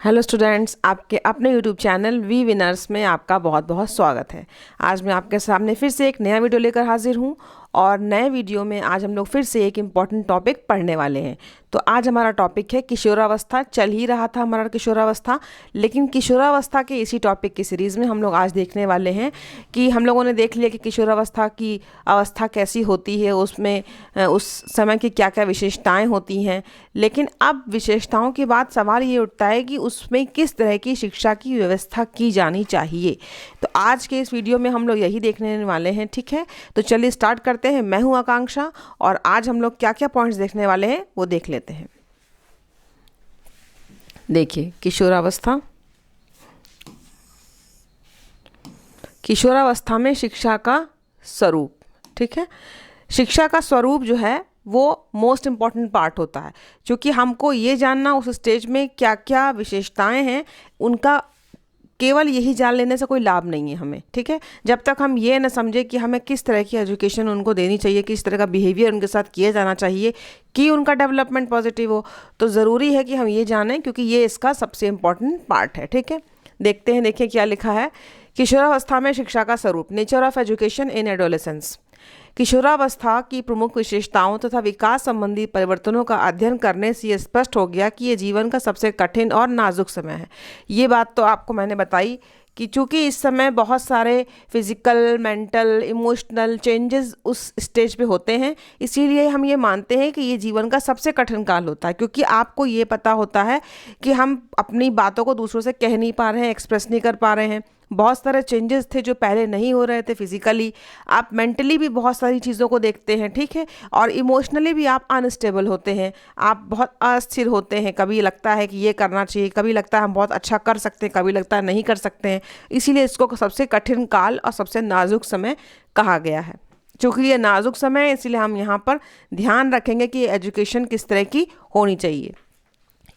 Hello students, आपके अपने YouTube channel we winners में आपका बहुत बहुत स्वागत है। आज मैं आपके सामने फिर से एक नया वीडियो लेकर हाजिर हूँ और नए वीडियो में आज हम लोग फिर से एक इम्पॉर्टेंट टॉपिक पढ़ने वाले हैं। तो आज हमारा टॉपिक है किशोरावस्था। चल ही रहा था हमारा किशोरावस्था, लेकिन किशोरावस्था के इसी टॉपिक की सीरीज़ में हम लोग आज देखने वाले हैं कि हम लोगों ने देख लिया कि किशोरावस्था की अवस्था कैसी होती है, उसमें उस समय की क्या क्या विशेषताएं होती हैं। लेकिन अब विशेषताओं के बाद सवाल ये उठता है कि उसमें किस तरह की शिक्षा की व्यवस्था की जानी चाहिए। तो आज के इस वीडियो में हम लोग यही देखने वाले हैं। ठीक है, तो चलिए स्टार्ट करते हैं। मैं हूं आकांक्षा और आज हम लोग क्या क्या पॉइंट्स देखने वाले हैं वो देख लेते हैं। देखिए, किशोरावस्था। किशोरावस्था में शिक्षा का स्वरूप। ठीक है, शिक्षा का स्वरूप जो है वो मोस्ट इम्पॉर्टेंट पार्ट होता है, क्योंकि हमको ये जानना उस स्टेज में क्या क्या विशेषताएं हैं, उनका केवल यही जान लेने से कोई लाभ नहीं है हमें। ठीक है, जब तक हम ये न समझे कि हमें किस तरह की एजुकेशन उनको देनी चाहिए, किस तरह का बिहेवियर उनके साथ किया जाना चाहिए कि उनका डेवलपमेंट पॉजिटिव हो, तो ज़रूरी है कि हम ये जानें, क्योंकि ये इसका सबसे इम्पॉर्टेंट पार्ट है। ठीक है, देखते हैं। देखिए क्या लिखा है। किशोरावस्था में शिक्षा का स्वरूप, nature of education in adolescence. किशोरावस्था की प्रमुख विशेषताओं तथा विकास संबंधी परिवर्तनों का अध्ययन करने से ये स्पष्ट हो गया कि ये जीवन का सबसे कठिन और नाजुक समय है। ये बात तो आपको मैंने बताई कि चूँकि इस समय बहुत सारे फिजिकल, मेंटल, इमोशनल चेंजेस उस स्टेज पे होते हैं, इसीलिए हम ये मानते हैं कि ये जीवन का सबसे कठिन काल होता है, क्योंकि आपको ये पता होता है कि हम अपनी बातों को दूसरों से कह नहीं पा रहे हैं, एक्सप्रेस नहीं कर पा रहे हैं। बहुत सारे चेंजेस थे जो पहले नहीं हो रहे थे फिजिकली। आप मेंटली भी बहुत सारी चीज़ों को देखते हैं। ठीक है, और इमोशनली भी आप अनस्टेबल होते हैं, आप बहुत अस्थिर होते हैं। कभी लगता है कि ये करना चाहिए, कभी लगता है हम बहुत अच्छा कर सकते हैं, कभी लगता है नहीं कर सकते हैं। इसीलिए इसको सबसे कठिन काल और सबसे नाजुक समय कहा गया है। चूँकि ये नाजुक समय है, इसीलिए हम यहाँ पर ध्यान रखेंगे कि एजुकेशन किस तरह की होनी चाहिए।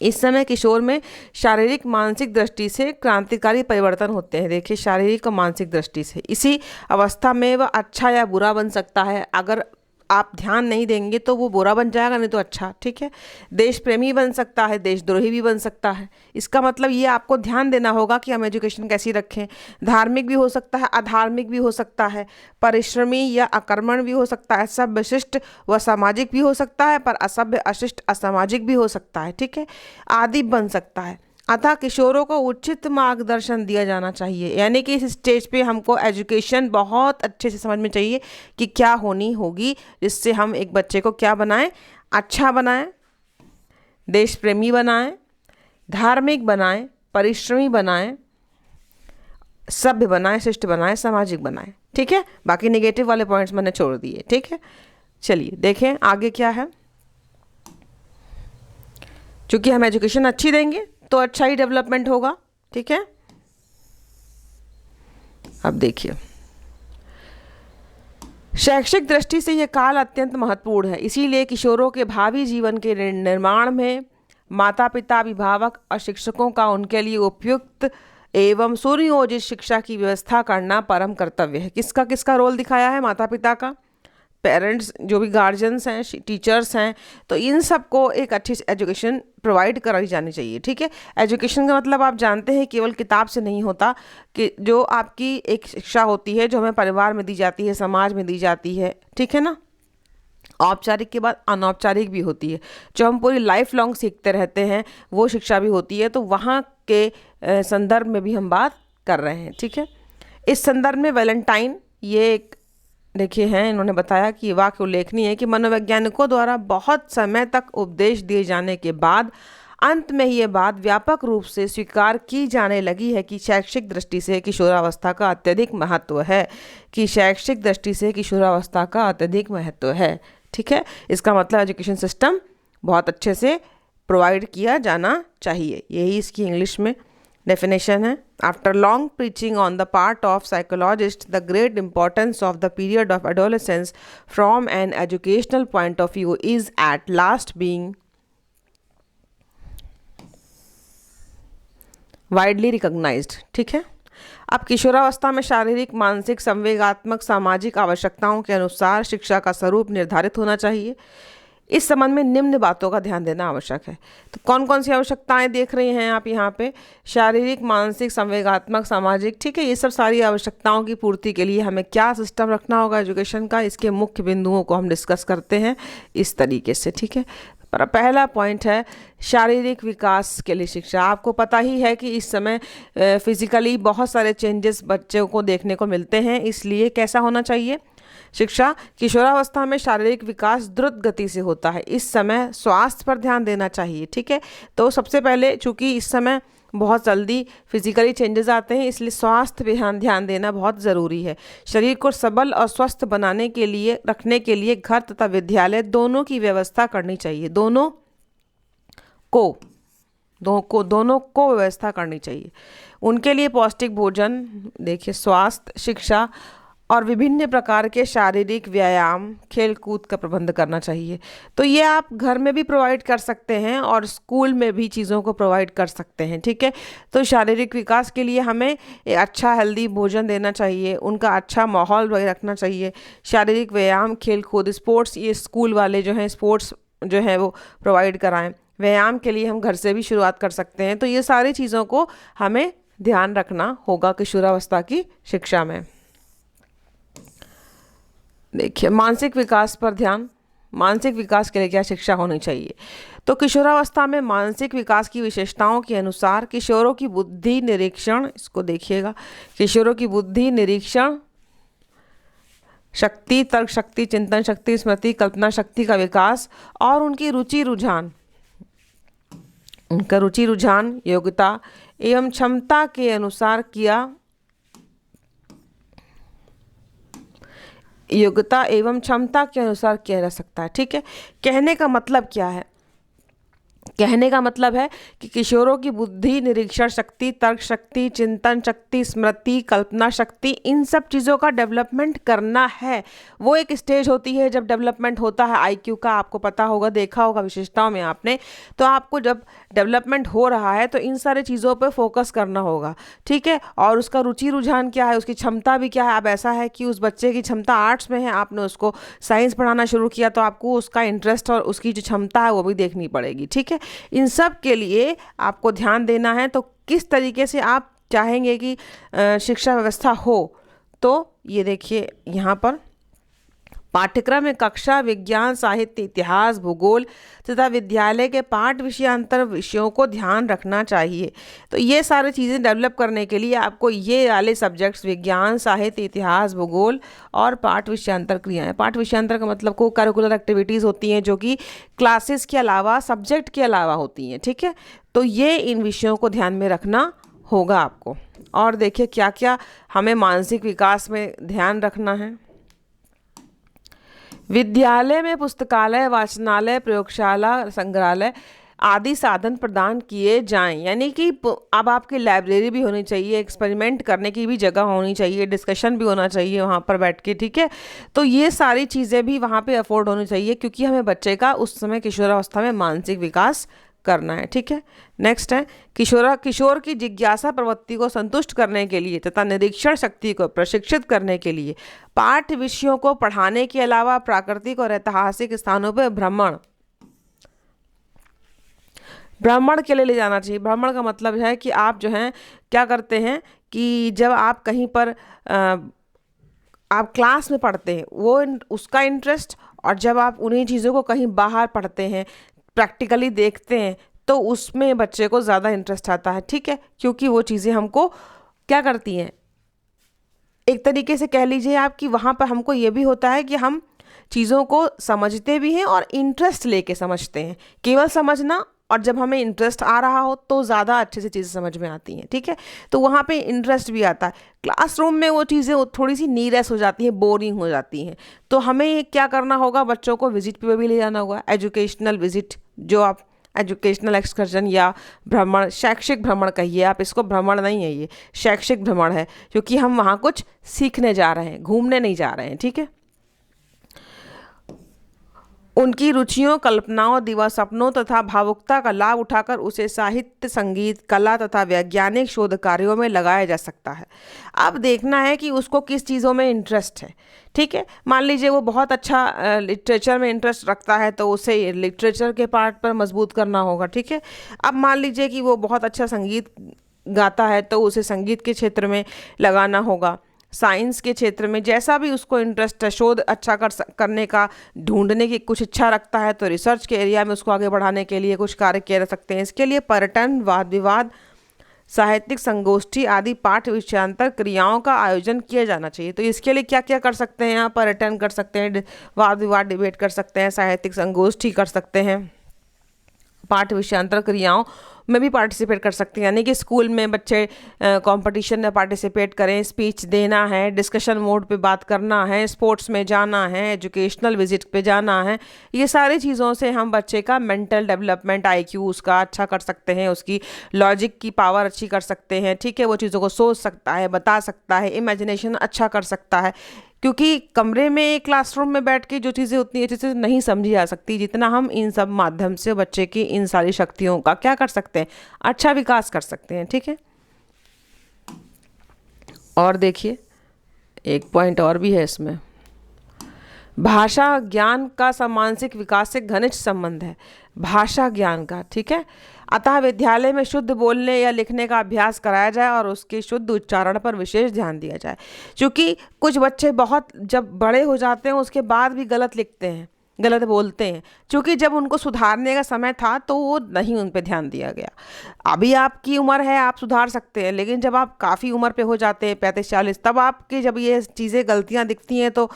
इस समय किशोर में शारीरिक मानसिक दृष्टि से क्रांतिकारी परिवर्तन होते हैं। देखिए, शारीरिक और मानसिक दृष्टि से इसी अवस्था में वह अच्छा या बुरा बन सकता है। अगर आप ध्यान नहीं देंगे तो वो बुरा बन जाएगा, नहीं तो अच्छा। ठीक है, देश प्रेमी बन सकता है, देशद्रोही भी बन सकता है। इसका मतलब ये आपको ध्यान देना होगा कि हम एजुकेशन कैसी रखें। धार्मिक भी हो सकता है, अधार्मिक भी हो सकता है, परिश्रमी या अकर्मण भी हो सकता है, सभ्य शिष्ट व सामाजिक भी हो सकता है, पर असभ्य अशिष्ट असामाजिक भी हो सकता है। ठीक है, आदि बन सकता है। अतः किशोरों को उचित मार्गदर्शन दिया जाना चाहिए, यानी कि इस स्टेज पे हमको एजुकेशन बहुत अच्छे से समझ में चाहिए कि क्या होनी होगी, जिससे हम एक बच्चे को क्या बनाएं, अच्छा बनाएं, देश प्रेमी बनाएं, धार्मिक बनाएं, परिश्रमी बनाएं, सभ्य बनाएं, शिष्ट बनाएं, सामाजिक बनाएं। ठीक है, बाकी नेगेटिव वाले पॉइंट्स मैंने छोड़ दिए। ठीक है, चलिए देखें आगे क्या है। चूँकि हम एजुकेशन अच्छी देंगे तो अच्छा ही डेवलपमेंट होगा। ठीक है, अब देखिए, शैक्षिक दृष्टि से यह काल अत्यंत महत्वपूर्ण है। इसीलिए किशोरों के भावी जीवन के निर्माण में माता पिता, अभिभावक और शिक्षकों का उनके लिए उपयुक्त एवं सुनियोजित शिक्षा की व्यवस्था करना परम कर्तव्य है। किसका किसका रोल दिखाया है? माता पिता का, पेरेंट्स, जो भी गार्जियंस हैं, टीचर्स हैं, तो इन सबको एक अच्छी एजुकेशन प्रोवाइड कराई जानी चाहिए। ठीक है, एजुकेशन का मतलब आप जानते हैं केवल किताब से नहीं होता, कि जो आपकी एक शिक्षा होती है जो हमें परिवार में दी जाती है, समाज में दी जाती है। ठीक है ना, औपचारिक के बाद अनौपचारिक भी होती है, जो हम पूरी लाइफ लॉन्ग सीखते रहते हैं, वो शिक्षा भी होती है। तो वहाँ के संदर्भ में भी हम बात कर रहे हैं। ठीक है, इस संदर्भ में वैलेंटाइन ये एक देखिए हैं, इन्होंने बताया कि वाक्य उल्लेखनीय है कि मनोवैज्ञानिकों द्वारा बहुत समय तक उपदेश दिए जाने के बाद अंत में ये बात व्यापक रूप से स्वीकार की जाने लगी है कि शैक्षिक दृष्टि से किशोरावस्था का अत्यधिक महत्व है, कि शैक्षिक दृष्टि से किशोरावस्था का अत्यधिक महत्व है। ठीक है, इसका मतलब एजुकेशन सिस्टम बहुत अच्छे से प्रोवाइड किया जाना चाहिए, यही इसकी इंग्लिश में डेफिनेशन है। After long preaching on the part of psychologist the great importance of the period of adolescence from an educational point of view is at last being widely recognised. ठीक है, अब किशोरावस्था में शारीरिक, मानसिक, संवेगात्मक, सामाजिक आवश्यकताओं के अनुसार शिक्षा का स्वरूप निर्धारित होना चाहिए। इस संबंध में निम्न बातों का ध्यान देना आवश्यक है। तो कौन कौन सी आवश्यकताएं देख रहे हैं आप यहाँ पे? शारीरिक, मानसिक, संवेगात्मक, सामाजिक, ठीक है। ये सब सारी आवश्यकताओं की पूर्ति के लिए हमें क्या सिस्टम रखना होगा एजुकेशन का, इसके मुख्य बिंदुओं को हम डिस्कस करते हैं इस तरीके से, ठीक है। पर पहला पॉइंट है शारीरिक विकास के लिए शिक्षा। आपको पता ही है कि इस समय फिजिकली बहुत सारे चेंजेस बच्चों को देखने को मिलते हैं, इसलिए कैसा होना चाहिए शिक्षा? किशोरावस्था में शारीरिक विकास द्रुत गति से होता है, इस समय स्वास्थ्य पर ध्यान देना चाहिए, ठीक है। तो सबसे पहले चूंकि इस समय बहुत जल्दी फिजिकली चेंजेस आते हैं, इसलिए स्वास्थ्य पे ध्यान देना बहुत ज़रूरी है। शरीर को सबल और स्वस्थ बनाने के लिए, रखने के लिए घर तथा विद्यालय दोनों की व्यवस्था करनी चाहिए। दोनों को व्यवस्था करनी चाहिए। उनके लिए पौष्टिक भोजन, देखिए, स्वास्थ्य, शिक्षा और विभिन्न प्रकार के शारीरिक व्यायाम, खेल कूद का प्रबंध करना चाहिए। तो ये आप घर में भी प्रोवाइड कर सकते हैं और स्कूल में भी चीज़ों को प्रोवाइड कर सकते हैं, ठीक है। तो शारीरिक विकास के लिए हमें एक अच्छा हेल्दी भोजन देना चाहिए, उनका अच्छा माहौल रखना चाहिए। शारीरिक व्यायाम, खेल कूद, स्पोर्ट्स, ये स्कूल वाले जो हैं स्पोर्ट्स जो है वो प्रोवाइड कराएं। व्यायाम के लिए हम घर से भी शुरुआत कर सकते हैं। तो ये सारी चीज़ों को हमें ध्यान रखना होगा किशोरावस्था की शिक्षा में। देखिए, मानसिक विकास पर ध्यान। मानसिक विकास के लिए क्या शिक्षा होनी चाहिए? तो किशोरावस्था में मानसिक विकास की विशेषताओं के अनुसार किशोरों की बुद्धि निरीक्षण, इसको देखिएगा, किशोरों की बुद्धि निरीक्षण शक्ति, तर्क शक्ति, चिंतन शक्ति, स्मृति, कल्पना शक्ति का विकास और उनकी रुचि रुझान, योग्यता एवं क्षमता के अनुसार किया जा सकता है, ठीक है। कहने का मतलब क्या है? कहने का मतलब है कि किशोरों की बुद्धि निरीक्षण शक्ति, तर्क शक्ति, चिंतन शक्ति, स्मृति, कल्पना शक्ति, इन सब चीज़ों का डेवलपमेंट करना है। वो एक स्टेज होती है जब डेवलपमेंट होता है आईक्यू का, आपको पता होगा, देखा होगा विशेषताओं में आपने। तो आपको जब डेवलपमेंट हो रहा है तो इन सारे चीज़ों पर फोकस करना होगा, ठीक है। और उसका रुचि रुझान क्या है, उसकी क्षमता भी क्या है। अब ऐसा है कि उस बच्चे की क्षमता आर्ट्स में है, आपने उसको साइंस पढ़ाना शुरू किया, तो आपको उसका इंटरेस्ट और उसकी जो क्षमता है वो भी देखनी पड़ेगी, ठीक है। इन सब के लिए आपको ध्यान देना है। तो किस तरीके से आप चाहेंगे कि शिक्षा व्यवस्था हो? तो ये देखिए, यहाँ पर पाठ्यक्रम में कक्षा, विज्ञान, साहित्य, इतिहास, भूगोल तथा विद्यालय के पाठ विषयांतर विषयों को ध्यान रखना चाहिए। तो ये सारी चीज़ें डेवलप करने के लिए आपको ये वाले सब्जेक्ट्स, विज्ञान, साहित्य, इतिहास, भूगोल और पाठ विषयांतर क्रियाएं। पाठ विषयांतर का मतलब को करिकुलर एक्टिविटीज़ होती हैं जो कि क्लासेस के अलावा, सब्जेक्ट के अलावा होती हैं, ठीक है। तो ये इन विषयों को ध्यान में रखना होगा आपको। और देखिए क्या क्या हमें मानसिक विकास में ध्यान रखना है। विद्यालय में पुस्तकालय, वाचनालय, प्रयोगशाला, संग्रहालय आदि साधन प्रदान किए जाएं। यानी कि अब आपकी लाइब्रेरी भी होनी चाहिए, एक्सपेरिमेंट करने की भी जगह होनी चाहिए, डिस्कशन भी होना चाहिए वहाँ पर बैठ के, ठीक है। तो ये सारी चीज़ें भी वहाँ पे अफोर्ड होनी चाहिए, क्योंकि हमें बच्चे का उस समय किशोरावस्था में मानसिक विकास करना है, ठीक है। नेक्स्ट है किशोर की जिज्ञासा प्रवृत्ति को संतुष्ट करने के लिए तथा निरीक्षण शक्ति को प्रशिक्षित करने के लिए पाठ्य विषयों को पढ़ाने के अलावा प्राकृतिक और ऐतिहासिक स्थानों पर भ्रमण के लिए ले जाना चाहिए। भ्रमण का मतलब है कि आप जो हैं क्या करते हैं कि जब आप कहीं पर आप क्लास में पढ़ते हैं वो उसका इंटरेस्ट, और जब आप उन्हीं चीज़ों को कहीं बाहर पढ़ते हैं, प्रैक्टिकली देखते हैं, तो उसमें बच्चे को ज़्यादा इंटरेस्ट आता है, ठीक है। क्योंकि वो चीज़ें हमको क्या करती हैं, एक तरीके से कह लीजिए आप कि वहाँ पर हमको ये भी होता है कि हम चीज़ों को समझते भी हैं और इंटरेस्ट लेके समझते हैं। केवल समझना, और जब हमें इंटरेस्ट आ रहा हो तो ज़्यादा अच्छे से चीज़ें समझ में आती हैं, ठीक है। तो वहाँ पे इंटरेस्ट भी आता है। क्लासरूम में वो चीज़ें थोड़ी सी नीरस हो जाती हैं, बोरिंग हो जाती हैं। तो हमें क्या करना होगा, बच्चों को विजिट पे भी ले जाना होगा, एजुकेशनल विजिट, जो आप एजुकेशनल एक्सकर्जन या भ्रमण, शैक्षिक भ्रमण कहिए आप इसको, भ्रमण नहीं है ये, शैक्षिक भ्रमण है, क्योंकि हम वहाँ कुछ सीखने जा रहे हैं, घूमने नहीं जा रहे हैं, ठीक है। उनकी रुचियों, कल्पनाओं, दिवा सपनों तथा भावुकता का लाभ उठाकर उसे साहित्य, संगीत, कला तथा वैज्ञानिक शोध कार्यों में लगाया जा सकता है। अब देखना है कि उसको किस चीज़ों में इंटरेस्ट है। ठीक है, मान लीजिए वो बहुत अच्छा लिटरेचर में इंटरेस्ट रखता है तो उसे लिटरेचर के पार्ट पर मजबूत करना होगा। ठीक है, अब मान लीजिए कि वो बहुत अच्छा संगीत गाता है तो उसे संगीत के क्षेत्र में लगाना होगा। साइंस के क्षेत्र में जैसा भी उसको इंटरेस्ट है, शोध अच्छा करने का, ढूंढने की कुछ इच्छा रखता है तो रिसर्च के एरिया में उसको आगे बढ़ाने के लिए कुछ कार्य किए जा सकते हैं। इसके लिए पर्यटन, वाद विवाद, साहित्यिक संगोष्ठी आदि पाठ विषयांतर क्रियाओं का आयोजन किया जाना चाहिए। तो इसके लिए क्या क्या कर सकते हैं? यहाँ पर्यटन कर सकते हैं, वाद विवाद डिबेट कर सकते हैं, साहित्यिक संगोष्ठी कर सकते हैं, पाठ विषयांतर क्रियाओं में भी पार्टिसिपेट कर सकते हैं। यानी कि स्कूल में बच्चे कंपटीशन में पार्टिसिपेट करें, स्पीच देना है, डिस्कशन मोड पे बात करना है, स्पोर्ट्स में जाना है, एजुकेशनल विजिट पे जाना है। ये सारी चीज़ों से हम बच्चे का मेंटल डेवलपमेंट, IQ उसका अच्छा कर सकते हैं, उसकी लॉजिक की पावर अच्छी कर सकते हैं। ठीक है, वो चीज़ों को सोच सकता है, बता सकता है, इमेजिनेशन अच्छा कर सकता है। क्योंकि कमरे में, क्लासरूम में बैठ के जो चीज़ें उतनी अच्छे से नहीं समझी जा सकती, जितना हम इन सब माध्यम से बच्चे की इन सारी शक्तियों का क्या कर सकते हैं, अच्छा विकास कर सकते हैं। ठीक है, और देखिए एक पॉइंट और भी है इसमें, भाषा ज्ञान का सामाजिक विकास से घनिष्ठ संबंध है, भाषा ज्ञान का। ठीक है, अतः विद्यालय में शुद्ध बोलने या लिखने का अभ्यास कराया जाए और उसके शुद्ध उच्चारण पर विशेष ध्यान दिया जाए। क्योंकि कुछ बच्चे बहुत जब बड़े हो जाते हैं उसके बाद भी गलत लिखते हैं, गलत बोलते हैं, क्योंकि जब उनको सुधारने का समय था तो वो नहीं, उन पे ध्यान दिया गया। अभी आपकी उम्र है, आप सुधार सकते हैं, लेकिन जब आप काफ़ी उम्र पे हो जाते हैं, 35-40, तब आपके जब ये चीज़ें, गलतियां दिखती हैं तो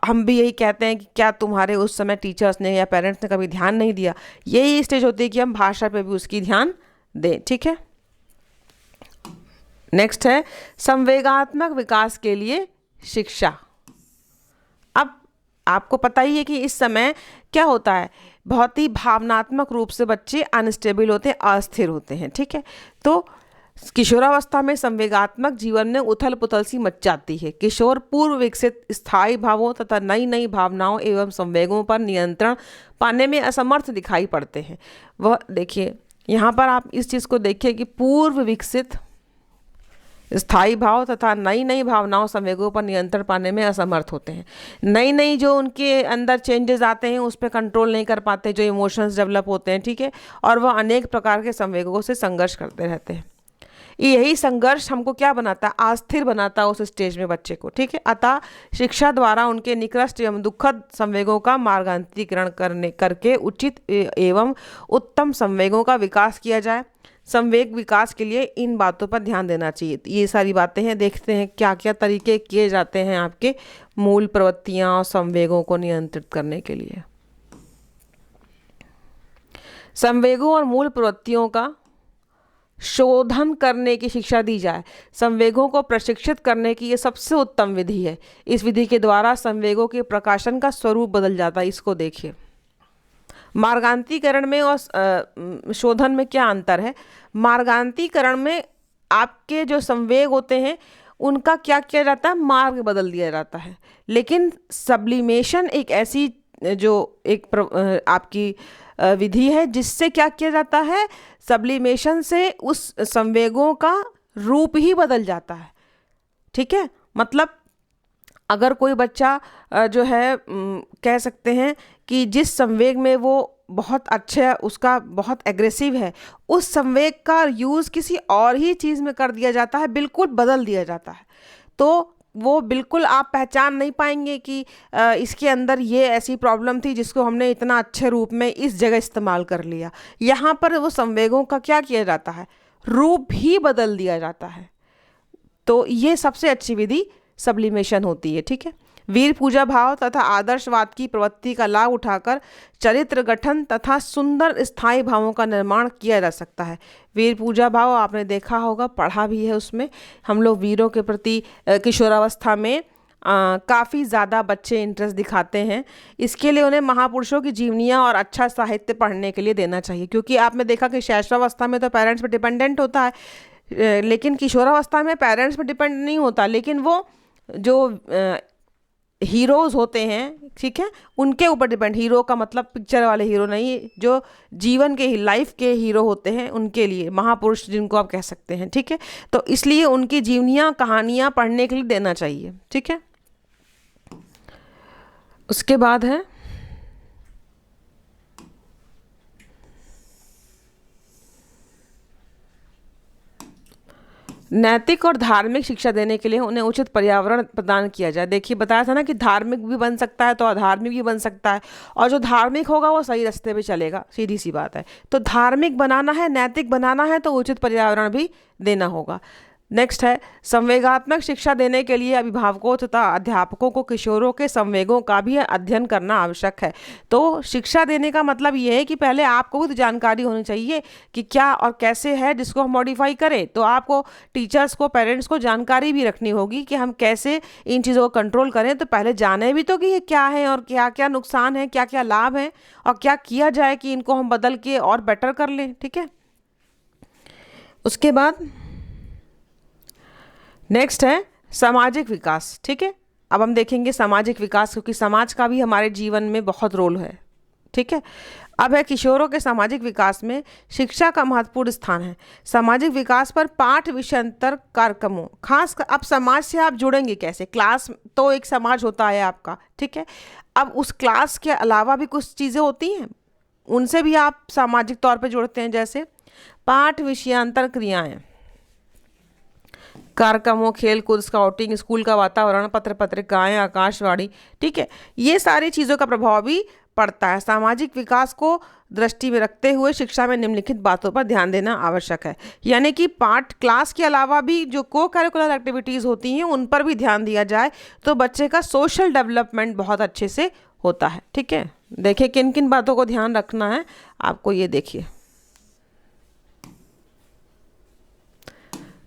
हम भी यही कहते हैं कि क्या तुम्हारे उस समय टीचर्स ने या पेरेंट्स ने कभी ध्यान नहीं दिया। यही स्टेज होती है कि हम भाषा पे भी उसकी ध्यान दें। ठीक है, नेक्स्ट है संवेगात्मक विकास के लिए शिक्षा। अब आपको पता ही है कि इस समय क्या होता है, बहुत ही भावनात्मक रूप से बच्चे अनस्टेबल होते हैं, अस्थिर होते हैं। ठीक है, तो किशोरावस्था में संवेगात्मक जीवन में उथल पुथल सी मच जाती है। किशोर पूर्व विकसित स्थायी भावों तथा नई नई भावनाओं एवं संवेगों पर नियंत्रण पाने में असमर्थ दिखाई पड़ते हैं। वह देखिए, यहाँ पर आप इस चीज़ को देखिए कि पूर्व विकसित स्थायी भाव तथा नई नई भावनाओं, संवेगों पर नियंत्रण पाने में असमर्थ होते हैं। नई नई जो उनके अंदर चेंजेस आते हैं उस पर कंट्रोल नहीं कर पाते, जो इमोशंस डेवलप होते हैं। ठीक है, और वह अनेक प्रकार के संवेगों से संघर्ष करते रहते हैं। यही संघर्ष हमको क्या बनाता है, अस्थिर बनाता है उस स्टेज में बच्चे को। ठीक है, अतः शिक्षा द्वारा उनके निकृष्ट एवं दुखद संवेगों का मार्गांतरीकरण करके उचित एवं उत्तम संवेगों का विकास किया जाए। संवेग विकास के लिए इन बातों पर ध्यान देना चाहिए। ये सारी बातें हैं, देखते हैं क्या क्या तरीके किए जाते हैं आपके मूल प्रवृत्तियां और संवेगों को नियंत्रित करने के लिए। संवेगों और मूल प्रवृत्तियों का शोधन करने की शिक्षा दी जाए। संवेगों को प्रशिक्षित करने की ये सबसे उत्तम विधि है। इस विधि के द्वारा संवेगों के प्रकाशन का स्वरूप बदल जाता है। इसको देखिए, मार्गांतीकरण में और शोधन में क्या अंतर है। मार्गांतीकरण में आपके जो संवेग होते हैं उनका क्या किया जाता है, मार्ग बदल दिया जाता है। लेकिन सब्लिमेशन एक ऐसी जो एक आपकी विधि है जिससे क्या किया जाता है, सब्लिमेशन से उस संवेगों का रूप ही बदल जाता है। ठीक है, मतलब अगर कोई बच्चा जो है कह सकते हैं कि जिस संवेग में वो बहुत अच्छा, उसका बहुत एग्रेसिव है, उस संवेग का यूज़ किसी और ही चीज़ में कर दिया जाता है, बिल्कुल बदल दिया जाता है, तो वो बिल्कुल आप पहचान नहीं पाएंगे कि इसके अंदर ये ऐसी प्रॉब्लम थी जिसको हमने इतना अच्छे रूप में इस जगह इस्तेमाल कर लिया। यहाँ पर वो संवेगों का क्या किया जाता है, रूप ही बदल दिया जाता है। तो ये सबसे अच्छी विधि सब्लिमेशन होती है। ठीक है, वीर पूजा भाव तथा आदर्शवाद की प्रवृत्ति का लाभ उठाकर चरित्र गठन तथा सुंदर स्थायी भावों का निर्माण किया जा सकता है। वीर पूजा भाव आपने देखा होगा, पढ़ा भी है, उसमें हम लोग वीरों के प्रति किशोरावस्था में काफ़ी ज़्यादा बच्चे इंटरेस्ट दिखाते हैं। इसके लिए उन्हें महापुरुषों की जीवनियाँ और अच्छा साहित्य पढ़ने के लिए देना चाहिए। क्योंकि आपने देखा कि शैशवावस्था में तो पेरेंट्स पर डिपेंडेंट होता है, लेकिन किशोरावस्था में पेरेंट्स पर डिपेंड नहीं होता, लेकिन वो जो हीरोज़ होते हैं, ठीक है, उनके ऊपर डिपेंड, हीरो का मतलब पिक्चर वाले हीरो नहीं, जो जीवन के लाइफ के हीरो होते हैं उनके लिए, महापुरुष जिनको आप कह सकते हैं, ठीक है। तो इसलिए उनकी जीवनियाँ कहानियाँ पढ़ने के लिए देना चाहिए, ठीक है। उसके बाद है नैतिक और धार्मिक शिक्षा देने के लिए उन्हें उचित पर्यावरण प्रदान किया जाए। देखिए बताया था ना कि धार्मिक भी बन सकता है तो अधार्मिक भी बन सकता है, और जो धार्मिक होगा वो सही रास्ते पे चलेगा, सीधी सी बात है। तो धार्मिक बनाना है, नैतिक बनाना है, तो उचित पर्यावरण भी देना होगा। नेक्स्ट है संवेगात्मक शिक्षा देने के लिए अभिभावकों तथा अध्यापकों को किशोरों के संवेगों का भी अध्ययन करना आवश्यक है। तो शिक्षा देने का मतलब ये है कि पहले आपको भी जानकारी होनी चाहिए कि क्या और कैसे है, जिसको हम मॉडिफाई करें। तो आपको टीचर्स को, पेरेंट्स को जानकारी भी रखनी होगी कि हम कैसे इन चीज़ों को कंट्रोल करें। तो पहले जाने भी तो कि ये क्या है और क्या क्या नुकसान है, क्या क्या लाभ है, और क्या किया जाए कि इनको हम बदल के और बेटर कर लें, ठीक है। उसके बाद नेक्स्ट है सामाजिक विकास, ठीक है। अब हम देखेंगे सामाजिक विकास, क्योंकि समाज का भी हमारे जीवन में बहुत रोल है, ठीक है। अब है किशोरों के सामाजिक विकास में शिक्षा का महत्वपूर्ण स्थान है। सामाजिक विकास पर पाठ विषयांतर कार्यक्रमों, खास कर अब समाज से आप जुड़ेंगे कैसे, क्लास तो एक समाज होता है आपका, ठीक है। अब उस क्लास के अलावा भी कुछ चीज़ें होती हैं, उनसे भी आप सामाजिक तौर पर जुड़ते हैं, जैसे पाठ विषयांतर क्रियाएँ, कार्यक्रमों, खेल कूद, स्काउटिंग, स्कूल का वातावरण, पत्र पत्रिकाएं, आकाशवाणी, ठीक है। ये सारी चीज़ों का प्रभाव भी पड़ता है। सामाजिक विकास को दृष्टि में रखते हुए शिक्षा में निम्नलिखित बातों पर ध्यान देना आवश्यक है। यानी कि पाठ क्लास के अलावा भी जो को करिकुलर एक्टिविटीज़ होती हैं उन पर भी ध्यान दिया जाए, तो बच्चे का सोशल डेवलपमेंट बहुत अच्छे से होता है, ठीक है। देखिए किन किन बातों को ध्यान रखना है आपको, ये देखिए।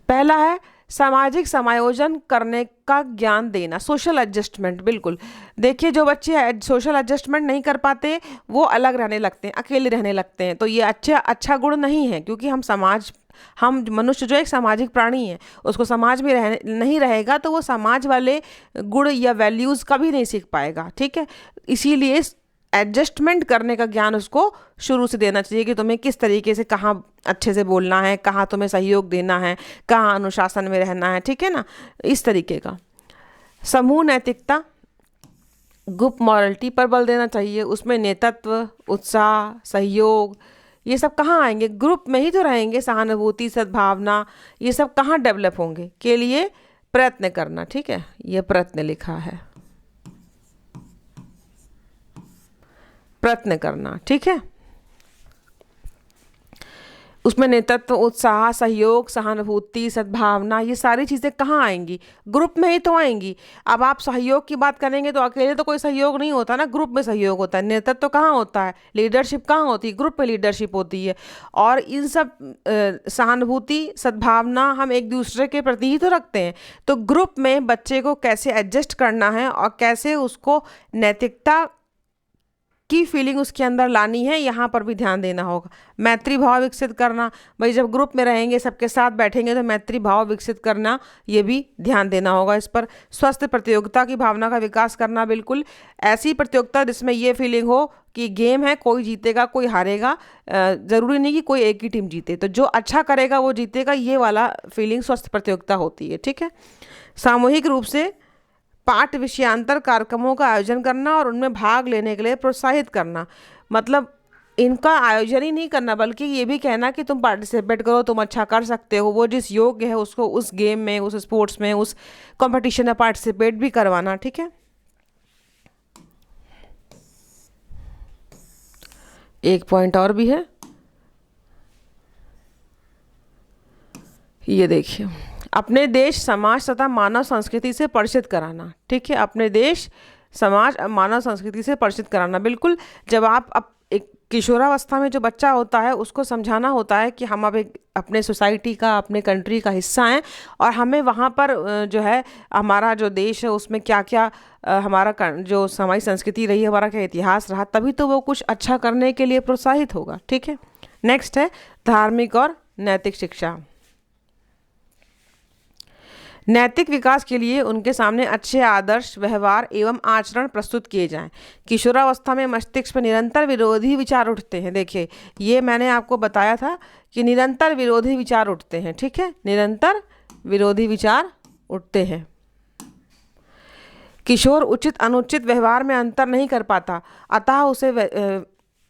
पहला है सामाजिक समायोजन करने का ज्ञान देना, सोशल एडजस्टमेंट। बिल्कुल, देखिए जो बच्चे सोशल एडजस्टमेंट नहीं कर पाते वो अलग रहने लगते हैं, अकेले रहने लगते हैं, तो ये अच्छा गुण नहीं है, क्योंकि हम मनुष्य जो एक सामाजिक प्राणी है, उसको समाज में नहीं रहेगा तो वो समाज वाले गुण या वैल्यूज़ कभी नहीं सीख पाएगा, ठीक है। इसीलिए एडजस्टमेंट करने का ज्ञान उसको शुरू से देना चाहिए कि तुम्हें किस तरीके से कहाँ अच्छे से बोलना है, कहाँ तुम्हें सहयोग देना है, कहाँ अनुशासन में रहना है, ठीक है ना, इस तरीके का। समूह नैतिकता, ग्रुप मॉरलिटी पर बल देना चाहिए। उसमें नेतृत्व, उत्साह, सहयोग, ये सब कहाँ आएंगे, ग्रुप में ही तो रहेंगे। सहानुभूति, सद्भावना, ये सब कहाँ डेवलप होंगे, के लिए प्रयत्न करना, ठीक है। ये प्रयत्न लिखा है, प्रयत्न करना, ठीक है। उसमें नेतृत्व, उत्साह, सहयोग, सहानुभूति, सद्भावना, ये सारी चीज़ें कहाँ आएंगी, ग्रुप में ही तो आएंगी। अब आप सहयोग की बात करेंगे तो अकेले तो कोई सहयोग नहीं होता ना, ग्रुप में सहयोग होता है। नेतृत्व तो कहाँ होता है, लीडरशिप कहाँ होती है, ग्रुप में लीडरशिप होती है। और इन सब सहानुभूति, सद्भावना हम एक दूसरे के प्रति ही तो रखते हैं। तो ग्रुप में बच्चे को कैसे एडजस्ट करना है और कैसे उसको नैतिकता की फीलिंग उसके अंदर लानी है, यहाँ पर भी ध्यान देना होगा। मैत्री भाव विकसित करना, भाई जब ग्रुप में रहेंगे, सबके साथ बैठेंगे, तो मैत्री भाव विकसित करना, ये भी ध्यान देना होगा इस पर। स्वस्थ प्रतियोगिता की भावना का विकास करना, बिल्कुल ऐसी प्रतियोगिता जिसमें ये फीलिंग हो कि गेम है, कोई जीतेगा कोई हारेगा, ज़रूरी नहीं कि कोई एक ही टीम जीते, तो जो अच्छा करेगा वो जीतेगा, ये वाला फीलिंग स्वस्थ प्रतियोगिता होती है, ठीक है। सामूहिक रूप से पाठ विषयांतर कार्यक्रमों का आयोजन करना और उनमें भाग लेने के लिए प्रोत्साहित करना, मतलब इनका आयोजन ही नहीं करना बल्कि ये भी कहना कि तुम पार्टिसिपेट करो, तुम अच्छा कर सकते हो, वो जिस योग्य है उसको उस गेम में, उस स्पोर्ट्स में, उस कंपटीशन में पार्टिसिपेट भी करवाना, ठीक है। एक पॉइंट और भी है, ये देखिए, अपने देश, समाज तथा मानव संस्कृति से परिचित कराना, ठीक है। अपने देश, समाज, मानव संस्कृति से परिचित कराना, बिल्कुल। जब आप एक किशोरावस्था में जो बच्चा होता है उसको समझाना होता है कि हम अब एक अपने सोसाइटी का, अपने कंट्री का हिस्सा हैं, और हमें वहाँ पर जो है हमारा जो देश है उसमें क्या क्या हमारा जो हमारी संस्कृति रही, हमारा क्या इतिहास रहा, तभी तो वो कुछ अच्छा करने के लिए प्रोत्साहित होगा, ठीक है। नेक्स्ट है धार्मिक और नैतिक शिक्षा। नैतिक विकास के लिए उनके सामने अच्छे आदर्श, व्यवहार एवं आचरण प्रस्तुत किए जाएं। किशोरावस्था में मस्तिष्क में निरंतर विरोधी विचार उठते हैं। देखिए, ये मैंने आपको बताया था कि निरंतर विरोधी विचार उठते हैं, ठीक है, निरंतर विरोधी विचार उठते हैं। किशोर उचित अनुचित व्यवहार में अंतर नहीं कर पाता, अतः उसे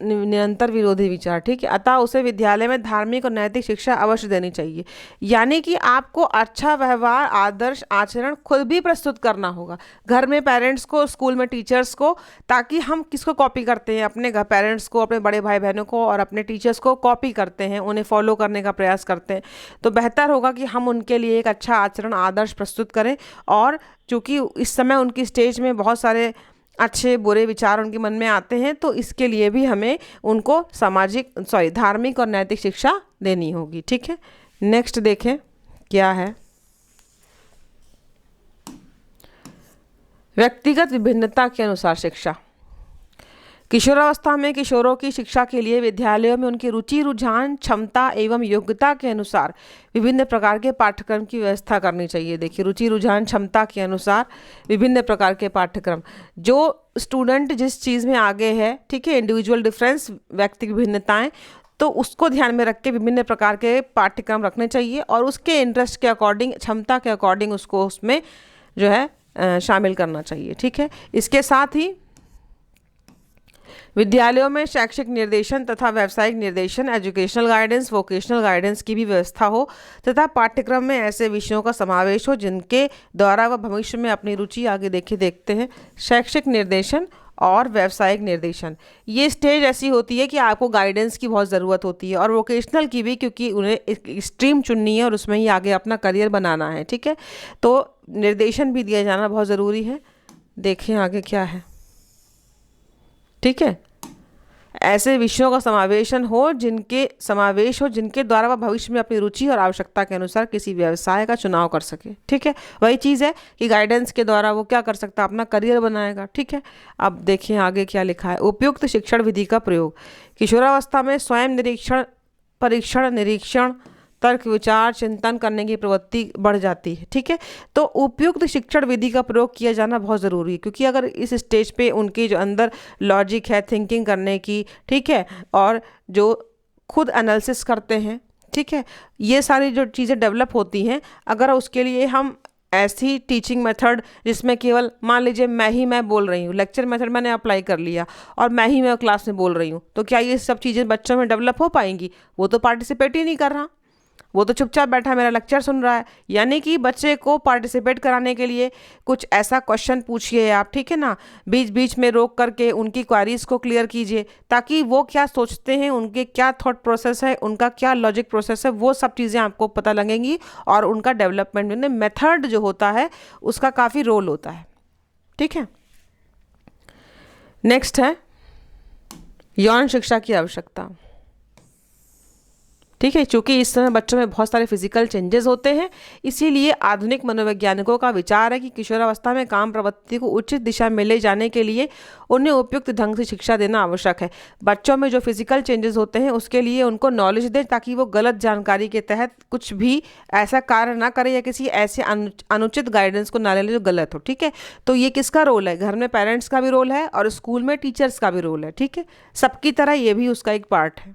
निरंतर विरोधी विचार, ठीक है, अतः उसे विद्यालय में धार्मिक और नैतिक शिक्षा अवश्य देनी चाहिए। यानी कि आपको अच्छा व्यवहार, आदर्श, आचरण खुद भी प्रस्तुत करना होगा, घर में पेरेंट्स को, स्कूल में टीचर्स को, ताकि हम किसको कॉपी करते हैं, अपने घर पेरेंट्स को, अपने बड़े भाई बहनों को और अपने टीचर्स को कॉपी करते हैं, उन्हें फॉलो करने का प्रयास करते हैं। तो बेहतर होगा कि हम उनके लिए एक अच्छा आचरण, आदर्श प्रस्तुत करें। और चूँकि इस समय उनकी स्टेज में बहुत सारे अच्छे बुरे विचार उनके मन में आते हैं, तो इसके लिए भी हमें उनको धार्मिक और नैतिक शिक्षा देनी होगी, ठीक है। नेक्स्ट देखें क्या है, व्यक्तिगत विभिन्नता के अनुसार शिक्षा। किशोरावस्था में किशोरों की शिक्षा के लिए विद्यालयों में उनकी रुचि, रुझान, क्षमता एवं योग्यता के अनुसार विभिन्न प्रकार के पाठ्यक्रम की व्यवस्था करनी चाहिए। देखिए, रुचि, रुझान, क्षमता के अनुसार विभिन्न प्रकार के पाठ्यक्रम, जो स्टूडेंट जिस चीज़ में आगे है, ठीक है, इंडिविजुअल डिफरेंस, व्यक्तिगत विभिन्नताएं, तो उसको ध्यान में रख के विभिन्न प्रकार के पाठ्यक्रम रखने चाहिए और उसके इंटरेस्ट के अकॉर्डिंग, क्षमता के अकॉर्डिंग उसको उसमें जो है शामिल करना चाहिए, ठीक है। इसके साथ ही विद्यालयों में शैक्षिक निर्देशन तथा व्यावसायिक निर्देशन, एजुकेशनल गाइडेंस, वोकेशनल गाइडेंस की भी व्यवस्था हो तथा पाठ्यक्रम में ऐसे विषयों का समावेश हो जिनके द्वारा वह भविष्य में अपनी रुचि आगे देखते हैं। शैक्षिक निर्देशन और व्यावसायिक निर्देशन, ये स्टेज ऐसी होती है कि आपको गाइडेंस की बहुत ज़रूरत होती है, और वोकेशनल की भी, क्योंकि उन्हें स्ट्रीम चुननी है और उसमें ही आगे अपना करियर बनाना है, ठीक है। तो निर्देशन भी दिया जाना बहुत ज़रूरी है। देखें आगे क्या है, ठीक है, ऐसे विषयों का समावेश हो जिनके द्वारा वह भविष्य में अपनी रुचि और आवश्यकता के अनुसार किसी व्यवसाय का चुनाव कर सके, ठीक है। वही चीज़ है कि गाइडेंस के द्वारा वो क्या कर सकता है, अपना करियर बनाएगा, ठीक है। अब देखिए आगे क्या लिखा है, उपयुक्त शिक्षण विधि का प्रयोग। किशोरावस्था में स्वयं निरीक्षण, परीक्षण, निरीक्षण, तर्क, विचार, चिंतन करने की प्रवृत्ति बढ़ जाती है, ठीक है। तो उपयुक्त शिक्षण विधि का प्रयोग किया जाना बहुत ज़रूरी है, क्योंकि अगर इस स्टेज पे उनके जो अंदर लॉजिक है, थिंकिंग करने की, ठीक है, और जो खुद एनालिसिस करते हैं, ठीक है, ये सारी जो चीज़ें डेवलप होती हैं, अगर उसके लिए हम ऐसी टीचिंग मेथड जिसमें केवल मान लीजिए मैं बोल रही हूँ, लेक्चर मेथड मैंने अप्लाई कर लिया और मैं क्लास में बोल रही हूँ, तो क्या ये सब चीज़ें बच्चों में डेवलप हो पाएंगी? वो तो पार्टिसिपेट ही नहीं कर रहा, वो तो चुपचाप बैठा मेरा लेक्चर सुन रहा है। यानी कि बच्चे को पार्टिसिपेट कराने के लिए कुछ ऐसा क्वेश्चन पूछिए आप, ठीक है ना, बीच बीच में रोक करके उनकी क्वारीज को क्लियर कीजिए, ताकि वो क्या सोचते हैं, उनके क्या थॉट प्रोसेस है, उनका क्या लॉजिक प्रोसेस है, वो सब चीज़ें आपको पता लगेंगी और उनका डेवलपमेंट में मेथड जो होता है उसका काफ़ी रोल होता है, ठीक है। नेक्स्ट है यौन शिक्षा की आवश्यकता, ठीक है। चूँकि इस समय बच्चों में बहुत सारे फिजिकल चेंजेस होते हैं, इसीलिए आधुनिक मनोवैज्ञानिकों का विचार है कि किशोरावस्था में काम प्रवृत्ति को उचित दिशा में ले जाने के लिए उन्हें उपयुक्त ढंग से शिक्षा देना आवश्यक है। बच्चों में जो फिजिकल चेंजेस होते हैं उसके लिए उनको नॉलेज दें, ताकि वो गलत जानकारी के तहत कुछ भी ऐसा कार्य ना करें या किसी ऐसे अनुचित गाइडेंस को ना ले जो गलत हो, ठीक है। तो ये किसका रोल है? घर में पेरेंट्स का भी रोल है और स्कूल में टीचर्स का भी रोल है, ठीक है। सबकी तरह ये भी उसका एक पार्ट है।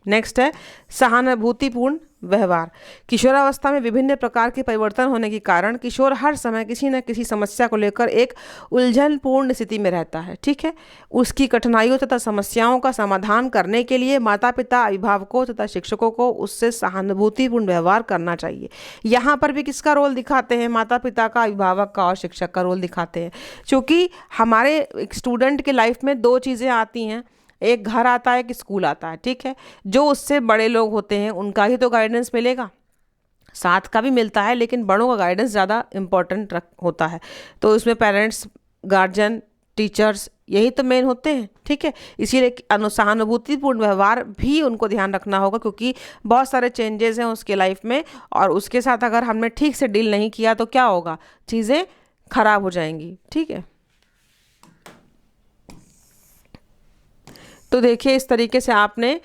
नेक्स्ट है सहानुभूतिपूर्ण व्यवहार। किशोरावस्था में विभिन्न प्रकार के परिवर्तन होने के कारण किशोर हर समय किसी न किसी समस्या को लेकर एक उलझनपूर्ण स्थिति में रहता है, ठीक है। उसकी कठिनाइयों तथा समस्याओं का समाधान करने के लिए माता पिता, अभिभावकों तथा शिक्षकों को उससे सहानुभूतिपूर्ण व्यवहार करना चाहिए। यहाँ पर भी किसका रोल दिखाते हैं? माता पिता का, अभिभावक का और शिक्षक का रोल दिखाते हैं। क्योंकि हमारे स्टूडेंट के लाइफ में दो चीज़ें आती हैं, एक घर आता है कि स्कूल आता है, ठीक है। जो उससे बड़े लोग होते हैं उनका ही तो गाइडेंस मिलेगा, साथ का भी मिलता है, लेकिन बड़ों का गाइडेंस ज़्यादा इम्पोर्टेंट होता है। तो उसमें पेरेंट्स, गार्जियन, टीचर्स, यही तो मेन होते हैं, ठीक है। इसीलिए सहानुभूतिपूर्ण व्यवहार भी उनको ध्यान रखना होगा, क्योंकि बहुत सारे चेंजेस हैं उसके लाइफ में और उसके साथ अगर हमने ठीक से डील नहीं किया तो क्या होगा, चीज़ें खराब हो जाएंगी, ठीक है। तो देखिए इस तरीके से आपने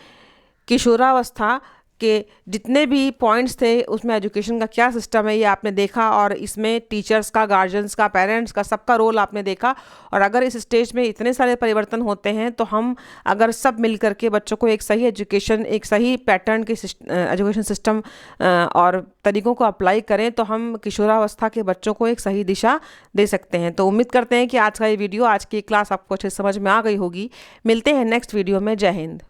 किशोरावस्था कि जितने भी पॉइंट्स थे उसमें एजुकेशन का क्या सिस्टम है ये आपने देखा, और इसमें टीचर्स का, गार्जियंस का, पेरेंट्स का, सबका रोल आपने देखा। और अगर इस स्टेज में इतने सारे परिवर्तन होते हैं तो हम अगर सब मिल करके बच्चों को एक सही एजुकेशन, एक सही पैटर्न के एजुकेशन सिस्टम और तरीक़ों को अप्लाई करें तो हम किशोरावस्था के बच्चों को एक सही दिशा दे सकते हैं। तो उम्मीद करते हैं कि आज का ये वीडियो, आज की क्लास आपको अच्छे समझ में आ गई होगी। मिलते हैं नेक्स्ट वीडियो में। जय हिंद।